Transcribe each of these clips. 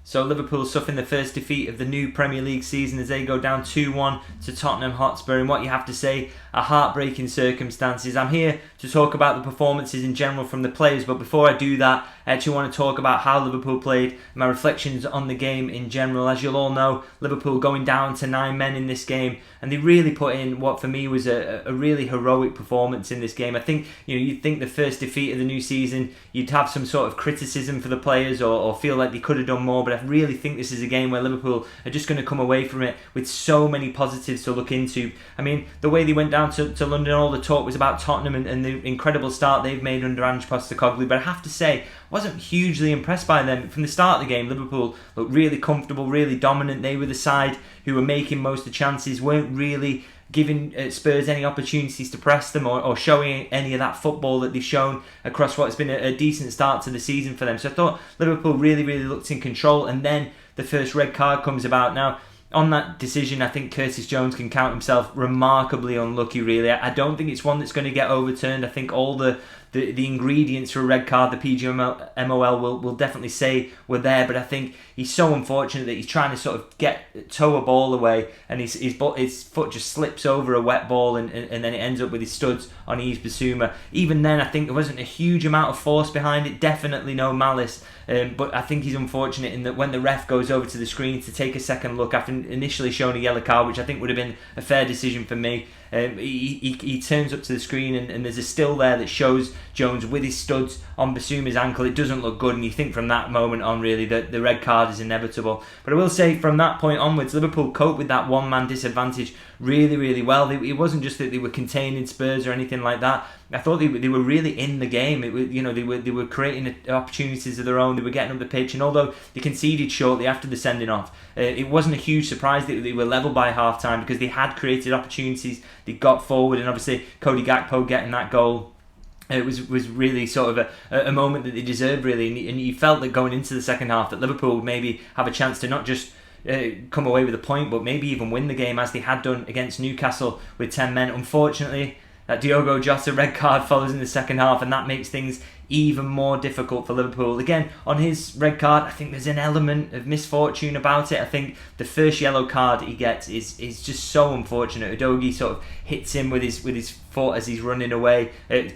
So Liverpool suffering the first defeat of the new Premier League season as they go down 2-1 to Tottenham Hotspur in what you have to say are heartbreaking circumstances. I'm here to talk about the performances in general from the players, but before I do that, I actually want to talk about how Liverpool played, my reflections on the game in general. As you'll all know, Liverpool going down to 9 men in this game, and they really put in what for me was a really heroic performance in this game. I think you'd think the first defeat of the new season, you'd have some sort of criticism for the players or feel like they could have done more, but I really think this is a game where Liverpool are just going to come away from it with so many positives to look into. I mean, the way they went down to London, all the talk was about Tottenham and the incredible start they've made under Ange Postecoglou, but I have to say, I wasn't hugely impressed by them. From the start of the game, Liverpool looked really comfortable, really dominant. They were the side who were making most of the chances, weren't really giving Spurs any opportunities to press them or showing any of that football that they've shown across what's been a decent start to the season for them. So I thought Liverpool really looked in control, and then the first red card comes about. Now, on that decision, I think Curtis Jones can count himself remarkably unlucky, really. I don't think it's one that's going to get overturned. I think all the ingredients for a red card, the PGMOL will definitely say were there, but I think he's so unfortunate that he's trying to sort of tow a ball away, and his foot just slips over a wet ball, and then it ends up with his studs on Yves Bissouma. Even then, I think there wasn't a huge amount of force behind it, definitely no malice, but I think he's unfortunate in that when the ref goes over to the screen to take a second look after initially showing a yellow card, which I think would have been a fair decision for me, he turns up to the screen and there's a still there that shows Jones with his studs on Bissouma's ankle. It doesn't look good, and you think from that moment on really that the red card is inevitable. But I will say from that point onwards, Liverpool coped with that one-man disadvantage really well. It wasn't just that they were containing Spurs or anything like that. I thought they were really in the game. It was, they were creating opportunities of their own. They were getting up the pitch, and although they conceded shortly after the sending off, it wasn't a huge surprise that they were level by half time because they had created opportunities. They got forward, and obviously Cody Gakpo getting that goal. It was really sort of a moment that they deserved, really, and you felt that going into the second half that Liverpool would maybe have a chance to not just come away with a point, but maybe even win the game as they had done against Newcastle with 10 men. Unfortunately, that Diogo Jota red card follows in the second half, and that makes things even more difficult for Liverpool. Again, on his red card, I think there's an element of misfortune about it. I think the first yellow card he gets is just so unfortunate. Udogie sort of hits him with his foot as he's running away.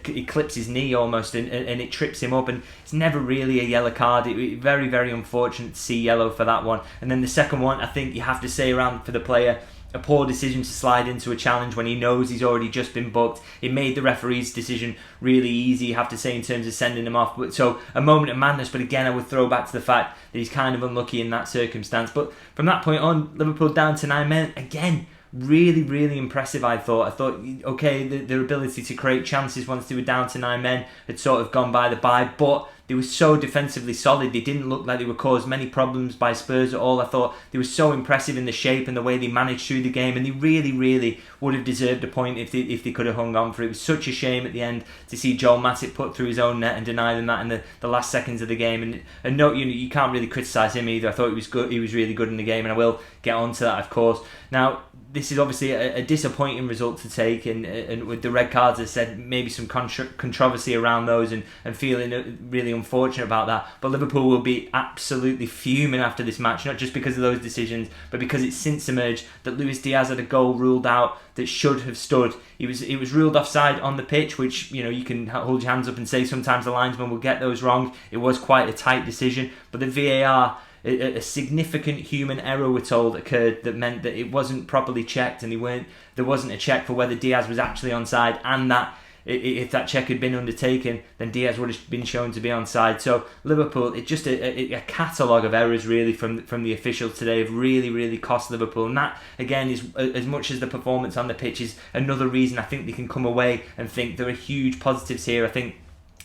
He clips his knee almost, and it trips him up, and it's never really a yellow card. Very unfortunate to see yellow for that one. And then the second one, I think you have to say around for the player, a poor decision to slide into a challenge when he knows he's already just been booked. It made the referee's decision really easy, you have to say, in terms of sending him off. So a moment of madness, but again, I would throw back to the fact that he's kind of unlucky in that circumstance. But from that point on, Liverpool down to 9 men. Again, really impressive, I thought. Okay, their ability to create chances once they were down to 9 men had sort of gone by the by, but they were so defensively solid. They didn't look like they were caused many problems by Spurs at all. I thought they were so impressive in the shape and the way they managed through the game, and they really would have deserved a point if they could have hung on for it. It was such a shame at the end to see Joel Matip put through his own net and deny them that in the last seconds of the game. And no, you can't really criticise him either. I thought he was good. He was really good in the game, and I will get on to that, of course. Now, this is obviously a disappointing result to take, and with the red cards, as I said, maybe some controversy around those and feeling really unfortunate about that. But Liverpool will be absolutely fuming after this match, not just because of those decisions, but because it's since emerged that Luis Diaz had a goal ruled out that should have stood. It was ruled offside on the pitch, which you can hold your hands up and say sometimes the linesman will get those wrong. It was quite a tight decision, but the VAR, a significant human error, we're told, occurred that meant that it wasn't properly checked, and there wasn't a check for whether Diaz was actually onside, and that if that check had been undertaken, then Diaz would have been shown to be onside. So Liverpool, it's just a catalogue of errors really from the officials today have really cost Liverpool, and that again is, as much as the performance on the pitch is another reason I think they can come away and think there are huge positives here. I think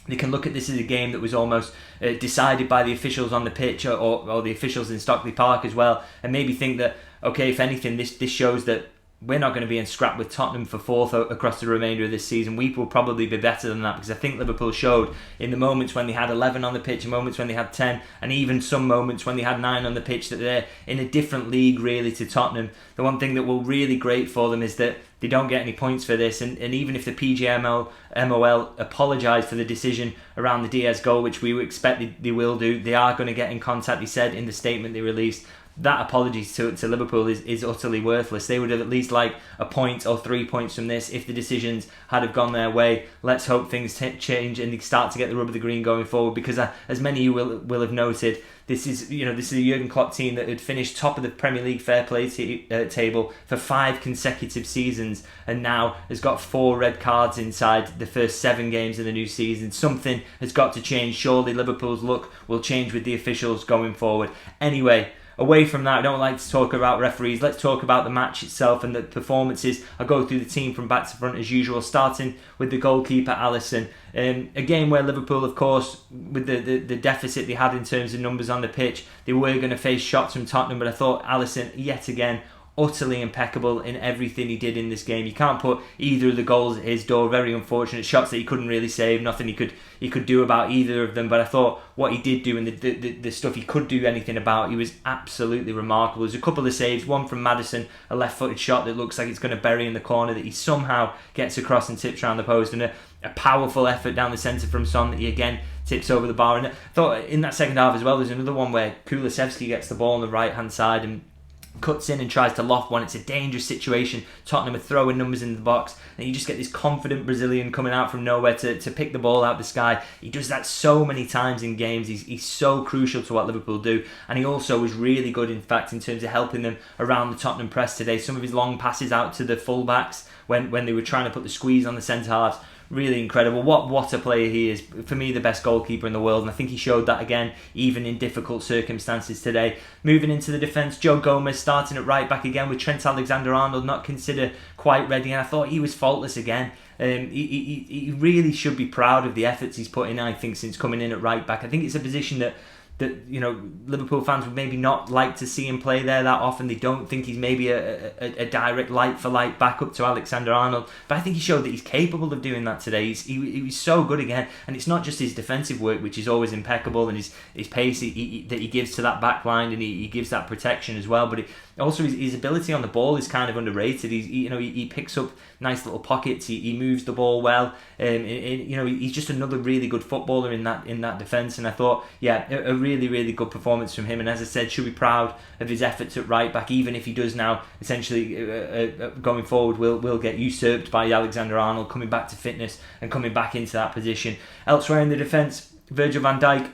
they can look at this as a game that was almost decided by the officials on the pitch or the officials in Stockley Park as well, and maybe think that, okay, if anything, this shows that we're not going to be in scrap with Tottenham for fourth across the remainder of this season. We will probably be better than that, because I think Liverpool showed in the moments when they had 11 on the pitch, and moments when they had 10, and even some moments when they had 9 on the pitch, that they're in a different league really to Tottenham. The one thing that will really great for them is that they don't get any points for this. And even if the MOL apologise for the decision around the Diaz goal, which we expect they will do, they are going to get in contact, they said in the statement they released. That apology to Liverpool is utterly worthless. They would have at least liked a point or 3 points from this if the decisions had have gone their way. Let's hope things change and they start to get the rub of the green going forward, because as many of you will have noted, this is a Jurgen Klopp team that had finished top of the Premier League fair play table for 5 consecutive seasons, and now has got 4 red cards inside the first 7 games of the new season. Something has got to change. Surely Liverpool's luck will change with the officials going forward. Anyway, away from that, I don't like to talk about referees. Let's talk about the match itself and the performances. I'll go through the team from back to front as usual, starting with the goalkeeper, Alisson. A game where Liverpool, of course, with the deficit they had in terms of numbers on the pitch, they were going to face shots from Tottenham, but I thought Alisson, yet again, utterly impeccable in everything he did in this game. You can't put either of the goals at his door. Very unfortunate shots that he couldn't really save. Nothing he could do about either of them. But I thought what he did do and the stuff he could do anything about, he was absolutely remarkable. There's a couple of saves. One from Maddison, a left-footed shot that looks like it's going to bury in the corner that he somehow gets across and tips around the post, and a powerful effort down the centre from Son that he again tips over the bar. And I thought in that second half as well, there's another one where Kulusevski gets the ball on the right-hand side and cuts in and tries to loft one. It's a dangerous situation. Tottenham are throwing numbers in the box, and you just get this confident Brazilian coming out from nowhere to pick the ball out of the sky. He does that so many times in games. He's so crucial to what Liverpool do, and he also was really good, in fact, in terms of helping them around the Tottenham press today. Some of his long passes out to the full-backs when they were trying to put the squeeze on the centre-halves, really incredible. What a player he is. For me, the best goalkeeper in the world, and I think he showed that again, even in difficult circumstances today. Moving into the defence, Joe Gomez starting at right back again with Trent Alexander-Arnold not considered quite ready, and I thought he was faultless again. He really should be proud of the efforts he's put in, I think, since coming in at right back. I think it's a position that Liverpool fans would maybe not like to see him play there that often. They don't think he's maybe a direct light-for-light backup to Alexander-Arnold, but I think he showed that he's capable of doing that today. He was so good again, and it's not just his defensive work, which is always impeccable, and his pace that he gives to that back line, and he gives that protection as well, but also his ability on the ball is kind of underrated. He picks up nice little pockets, he moves the ball well, he's just another really good footballer in that defence, and I thought, a really, really good performance from him, and as I said, should be proud of his efforts at right back, even if he does now essentially going forward will get usurped by Alexander-Arnold coming back to fitness and coming back into that position. Elsewhere in the defence, Virgil van Dijk,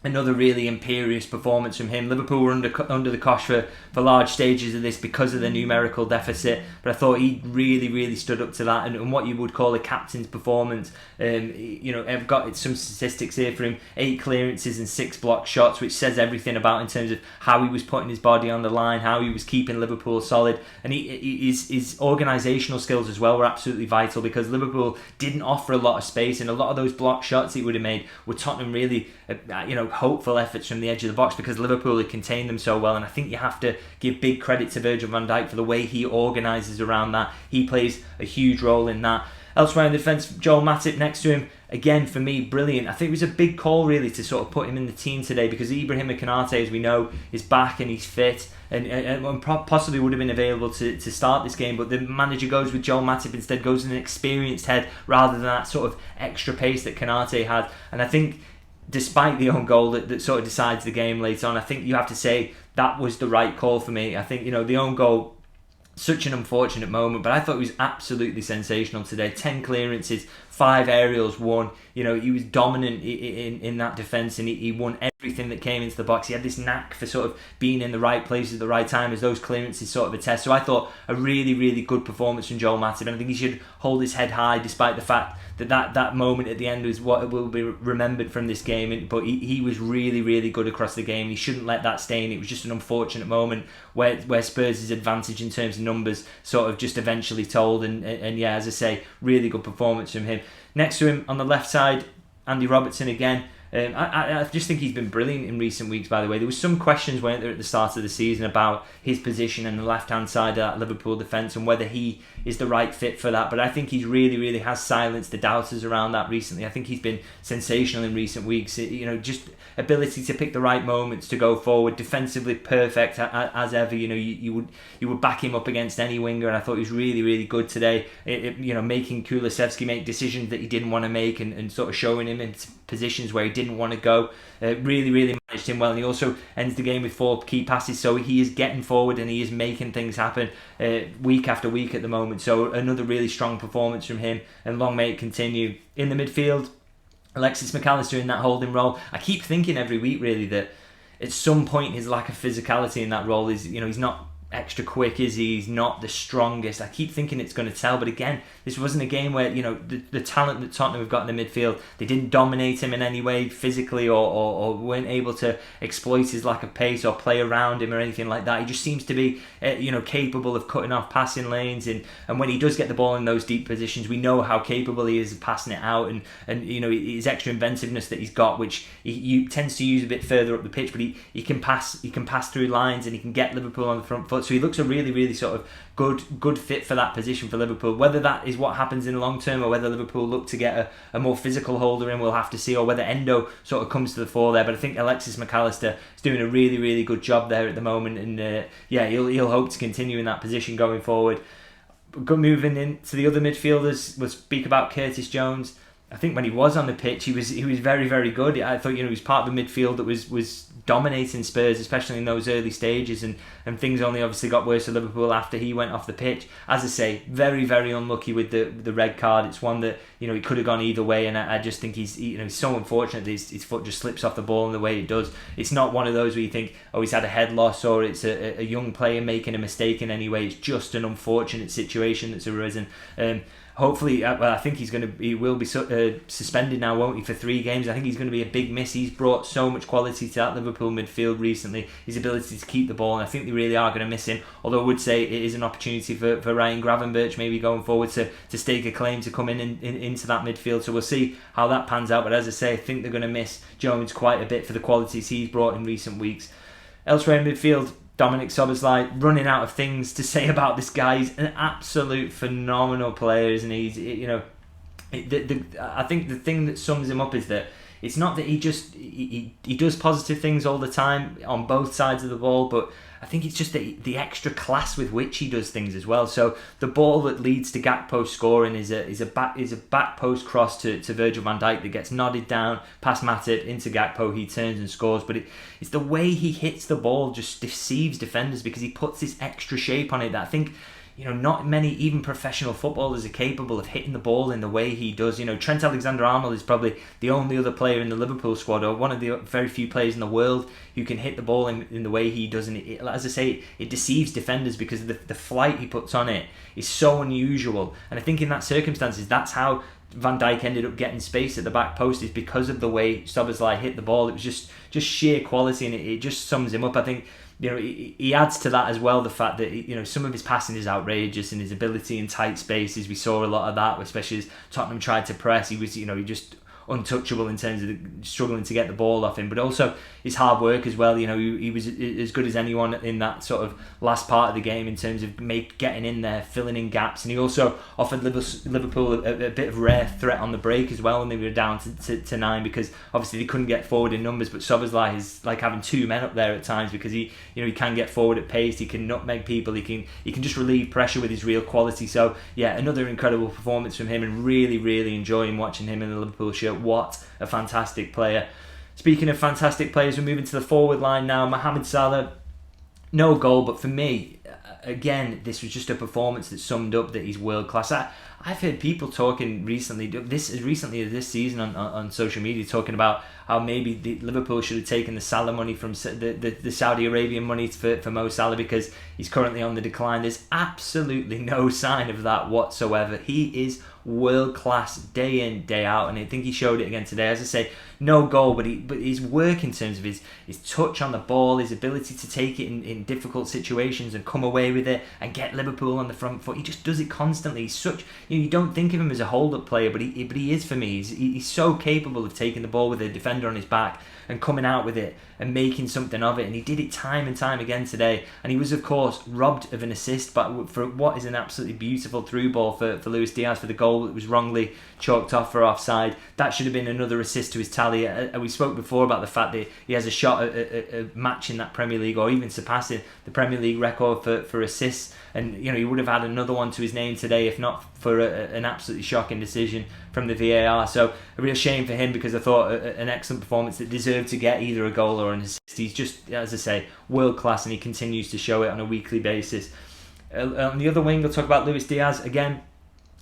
another really imperious performance from him. Liverpool were under the cosh for large stages of this because of the numerical deficit, but I thought he really, really stood up to that, and what you would call a captain's performance. I've got some statistics here for him: 8 clearances and 6 block shots, which says everything about in terms of how he was putting his body on the line, how he was keeping Liverpool solid, and his organisational skills as well were absolutely vital, because Liverpool didn't offer a lot of space, and a lot of those block shots he would have made were Tottenham really hopeful efforts from the edge of the box, because Liverpool had contained them so well. And I think you have to give big credit to Virgil van Dijk for the way he organises around that. He plays a huge role in that. Elsewhere in the defence, Joel Matip next to him, again for me, brilliant. I think it was a big call really to sort of put him in the team today, because Ibrahim Konate, as we know, is back and he's fit and possibly would have been available to start this game, but the manager goes with Joel Matip instead, goes with an experienced head rather than that sort of extra pace that Konate had. And I think despite the own goal that sort of decides the game later on, I think you have to say that was the right call for me. I think, the own goal, such an unfortunate moment, but I thought it was absolutely sensational today. 10 clearances, 5 aerials, 1. He was dominant in that defence, and he won everything that came into the box. He had this knack for sort of being in the right place at the right time, as those clearances sort of attest. So I thought a really, really good performance from Joel Matip, and I think he should hold his head high despite the fact that moment at the end was what will be remembered from this game. But he was really, really good across the game. He shouldn't let that stain. It was just an unfortunate moment where Spurs' advantage in terms of numbers sort of just eventually told. And as I say, really good performance from him. Next to him on the left side, Andy Robertson again. I just think he's been brilliant in recent weeks, by the way. There was some questions, weren't there, at the start of the season about his position in the left-hand side of that Liverpool defence and whether he is the right fit for that. But I think he's really has silenced the doubters around that recently. I think he's been sensational in recent weeks. Just ability to pick the right moments to go forward, defensively perfect as ever. You would back him up against any winger, and I thought he was really good today. Making Kulusevski make decisions that he didn't want to make, and sort of showing him in positions where he didn't want to go. Really managed him well, and he also ends the game with 4 key passes, so he is getting forward and he is making things happen week after week at the moment. So another really strong performance from him, and long may it continue. In the midfield, Alexis Mac Allister in that holding role. I keep thinking every week really that at some point his lack of physicality in that role is, he's not extra quick, is he? He's not the strongest. I keep thinking it's going to tell, but again, this wasn't a game where the talent that Tottenham have got in the midfield, they didn't dominate him in any way physically, or weren't able to exploit his lack of pace or play around him or anything like that. He just seems to be capable of cutting off passing lanes, and when he does get the ball in those deep positions, we know how capable he is of passing it out, and his extra inventiveness that he's got, which he tends to use a bit further up the pitch, but he can pass through lines, and he can get Liverpool on the front foot. So he looks a really sort of good fit for that position for Liverpool. Whether that is what happens in the long term, or whether Liverpool look to get a more physical holder in, we'll have to see, or whether Endo sort of comes to the fore there. But I think Alexis Mac Allister is doing a really good job there at the moment, and he'll hope to continue in that position going forward. Moving into the other midfielders, we'll speak about Curtis Jones. I think when he was on the pitch, he was very good. I thought he was part of a midfield that was dominating Spurs, especially in those early stages, and things only obviously got worse for Liverpool after he went off the pitch. As I say, very unlucky with the red card. It's one that it could have gone either way, and I just think he's so unfortunate that his foot just slips off the ball in the way it does. It's not one of those where you think, oh, he's had a head loss, or it's a young player making a mistake in any way. It's just an unfortunate situation that's arisen. Hopefully, I think he will be suspended now, won't he, for 3 games. I think he's going to be a big miss. He's brought so much quality to that Liverpool midfield recently, his ability to keep the ball, and I think they really are going to miss him. Although I would say it is an opportunity for Ryan Gravenberch maybe going forward to stake a claim to come into that midfield. So we'll see how that pans out. But as I say, I think they're going to miss Jones quite a bit for the qualities he's brought in recent weeks. Elsewhere in midfield, Dominik Szoboszlai, running out of things to say about this guy. He's an absolute phenomenal player, isn't he? I think the thing that sums him up is that it's not that he does positive things all the time on both sides of the ball, but I think it's just the extra class with which he does things as well. So the ball that leads to Gakpo scoring is a back post cross to Virgil van Dijk that gets nodded down past Matip into Gakpo. He turns and scores, but it's the way he hits the ball just deceives defenders, because he puts this extra shape on it that I think not many even professional footballers are capable of hitting the ball in the way he does. Trent Alexander-Arnold is probably the only other player in the Liverpool squad, or one of the very few players in the world who can hit the ball in the way he does. And as I say, it deceives defenders because the flight he puts on it is so unusual. And I think in that circumstances, that's how Van Dijk ended up getting space at the back post, is because of the way Szoboszlai hit the ball. It was just sheer quality, and it just sums him up. I think he adds to that as well the fact that some of his passing is outrageous, and his ability in tight spaces, we saw a lot of that, especially as Tottenham tried to press. He was he just untouchable in terms of struggling to get the ball off him, but also his hard work as well. He was as good as anyone in that sort of last part of the game in terms of getting in there, filling in gaps, and he also offered Liverpool a bit of rare threat on the break as well when they were down to 9, because obviously they couldn't get forward in numbers, but Szoboszlai is like having 2 men up there at times, because he can get forward at pace, he can nutmeg people, he can just relieve pressure with his real quality. So yeah, another incredible performance from him, and really enjoying watching him in the Liverpool shirt. What a fantastic player. Speaking of fantastic players, we're moving to the forward line now. Mohamed Salah, no goal, but for me, again, this was just a performance that summed up that he's world class. I've heard people talking recently, as recently as this season on social media, talking about how maybe Liverpool should have taken the Salah money from the Saudi Arabian money for Mo Salah, because he's currently on the decline. There's absolutely no sign of that whatsoever. He is world class day in, day out, and I think he showed it again today. As I say, no goal, but his work in terms of his touch on the ball, his ability to take it in difficult situations and come away with it and get Liverpool on the front foot. He just does it constantly. He's such, you don't think of him as a hold-up player, but he is for me. He's so capable of taking the ball with a defender on his back and coming out with it and making something of it, and he did it time and time again today. And he was, of course, robbed of an assist, but for what is an absolutely beautiful through ball for Luis Diaz for the goal that was wrongly chalked off for offside. That should have been another assist to his tally. We spoke before about the fact that he has a shot at matching that Premier League or even surpassing the Premier League record for assists, and he would have had another one to his name today if not for an absolutely shocking decision from the VAR. So a real shame for him, because I thought an excellent performance that deserved to get either a goal or an assist. He's just, as I say, world class, and he continues to show it on a weekly basis. On the other wing, we'll talk about Luis Diaz again.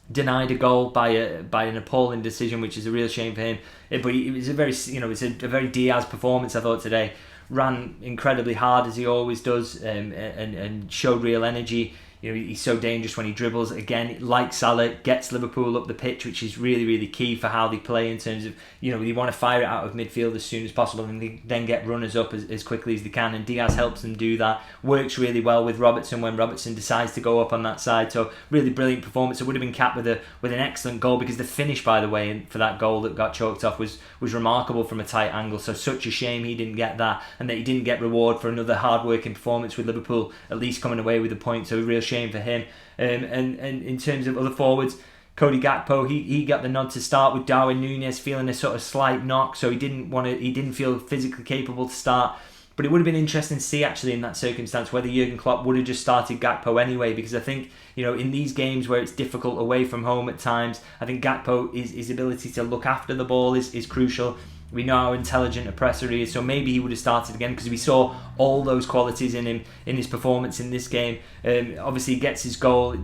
Denied a goal by an appalling decision, which is a real shame for him. But it was a very Diaz performance, I thought, today. Ran incredibly hard as he always does, and showed real energy. He's so dangerous when he dribbles. Again, like Salah, gets Liverpool up the pitch, which is really, really key for how they play in terms of, they want to fire it out of midfield as soon as possible and they then get runners up as quickly as they can. And Diaz helps them do that. Works really well with Robertson when Robertson decides to go up on that side. So really brilliant performance. It would have been capped with an excellent goal, because the finish, by the way, for that goal that got chalked off was remarkable from a tight angle. So such a shame he didn't get that, and that he didn't get reward for another hard-working performance with Liverpool at least coming away with a point. So a real shame for him. And in terms of other forwards, Cody Gakpo, he got the nod to start with Darwin Núñez feeling a sort of slight knock, so he didn't feel physically capable to start. But it would have been interesting to see actually in that circumstance whether Jurgen Klopp would have just started Gakpo anyway, because I think in these games where it's difficult away from home at times, I think Gakpo his ability to look after the ball is crucial. We know how intelligent a presser he is, so maybe he would have started again, because we saw all those qualities in him in his performance in this game. Obviously, he gets his goal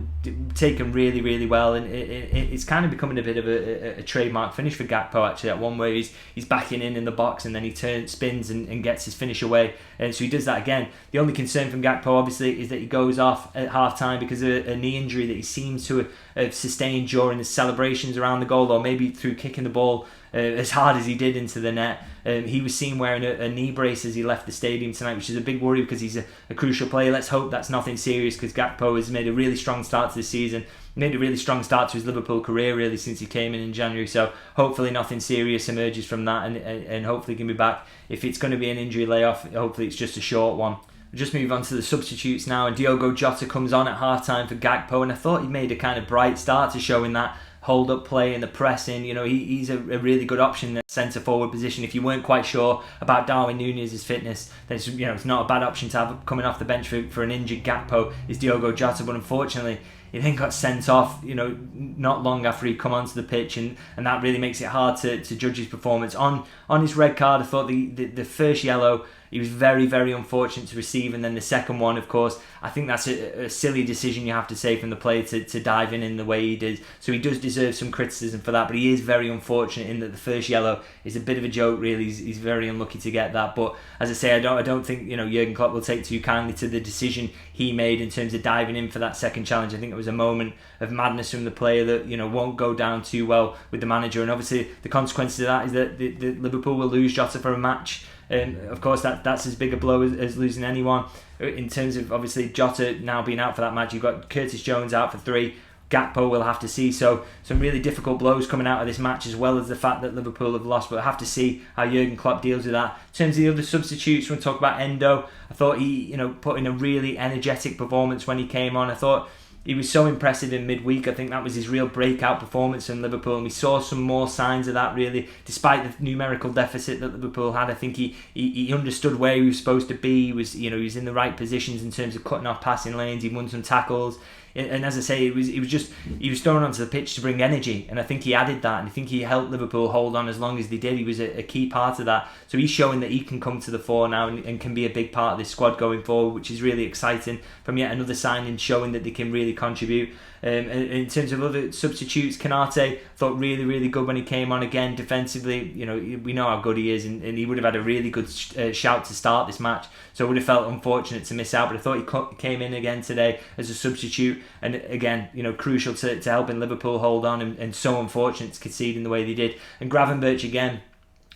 taken really, really well, and it's kind of becoming a bit of a trademark finish for Gakpo. Actually, that one where he's backing in the box and then he spins and gets his finish away. So he does that again. The only concern from Gakpo, obviously, is that he goes off at half time because of a knee injury that he seems to have sustained during the celebrations around the goal, or maybe through kicking the ball as hard as he did into the net. He was seen wearing a knee brace as he left the stadium tonight, which is a big worry because he's a crucial player. Let's hope that's nothing serious, because Gakpo has made a really strong start to the season, made a really strong start to his Liverpool career really since he came in January. So hopefully nothing serious emerges from that, and hopefully he can be back. If it's going to be an injury layoff, hopefully it's just a short one. We'll just move on to the substitutes now, and Diogo Jota comes on at half time for Gakpo, and I thought he made a kind of bright start to showing that hold-up play and the pressing. He's a really good option in the centre-forward position. If you weren't quite sure about Darwin Núñez's fitness, then it's not a bad option to have coming off the bench for an injured Gakpo is Diogo Jota. But unfortunately, he then got sent off, not long after he'd come onto the pitch, and that really makes it hard to judge his performance. On his red card, I thought the first yellow, he was very, very unfortunate to receive, and then the second one, of course, I think that's a silly decision, you have to say, from the player to dive in the way he did. So he does deserve some criticism for that, but he is very unfortunate in that the first yellow is a bit of a joke, really. He's very unlucky to get that. But as I say, I don't think Jurgen Klopp will take too kindly to the decision he made in terms of diving in for that second challenge. I think it was a moment of madness from the player that won't go down too well with the manager, and obviously the consequence of that is that the Liverpool will lose Jota for a match. Of course, that's as big a blow as losing anyone. In terms of obviously Jota now being out for that match, you've got Curtis Jones out for 3. Gakpo will have to see. So some really difficult blows coming out of this match, as well as the fact that Liverpool have lost. But I have to see how Jurgen Klopp deals with that. In terms of the other substitutes, when we talk about Endo, I thought he put in a really energetic performance when he came on. I thought he was so impressive in midweek. I think that was his real breakout performance in Liverpool, and we saw some more signs of that, really, despite the numerical deficit that Liverpool had. I think he understood where he was supposed to be. He was in the right positions in terms of cutting off passing lanes. He won some tackles. And as I say, he was thrown onto the pitch to bring energy, and I think he added that, and I think he helped Liverpool hold on as long as they did. He was a key part of that, so he's showing that he can come to the fore now and can be a big part of this squad going forward, which is really exciting. From yet another signing showing that they can really contribute. In terms of other substitutes, Kanate thought really good when he came on again defensively. You know, we know how good he is, and he would have had a really good shout to start this match. So I would have felt unfortunate to miss out, but I thought he came in again today as a substitute, and again, you know, crucial to helping Liverpool hold on, and so unfortunate to concede in the way they did. And Gravenberch again,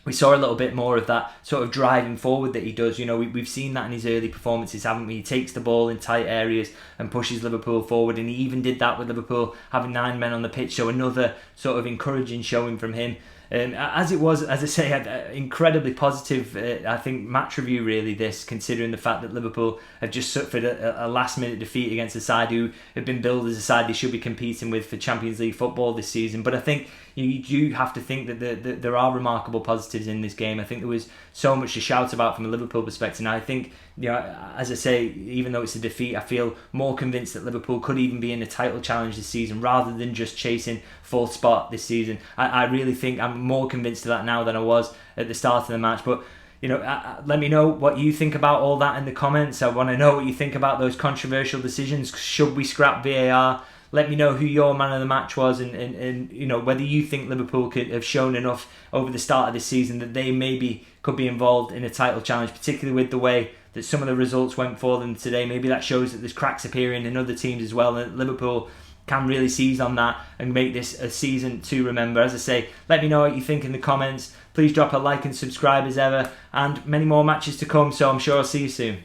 we saw a little bit more of that sort of driving forward that he does. You know, we've seen that in his early performances, haven't we? He takes the ball in tight areas and pushes Liverpool forward, and he even did that with Liverpool having 9 men on the pitch, so another sort of encouraging showing from him. As it was, as I say, incredibly positive, I think, match review really this, considering the fact that Liverpool have just suffered a last minute defeat against a side who have been billed as a side they should be competing with for Champions League football this season. But I think you do have to think that there are remarkable positives in this game. I think there was so much to shout about from a Liverpool perspective. And I think, you know, as I say, even though it's a defeat, I feel more convinced that Liverpool could even be in a title challenge this season rather than just chasing fourth spot this season. I really think I'm more convinced of that now than I was at the start of the match. But, you know, let me know what you think about all that in the comments. I want to know what you think about those controversial decisions. Should we scrap VAR? Let me know who your man of the match was, and you know, whether you think Liverpool could have shown enough over the start of this season that they maybe could be involved in a title challenge, particularly with the way that some of the results went for them today. Maybe that shows that there's cracks appearing in other teams as well, and Liverpool can really seize on that and make this a season to remember. As I say, let me know what you think in the comments. Please drop a like and subscribe as ever, and many more matches to come, so I'm sure I'll see you soon.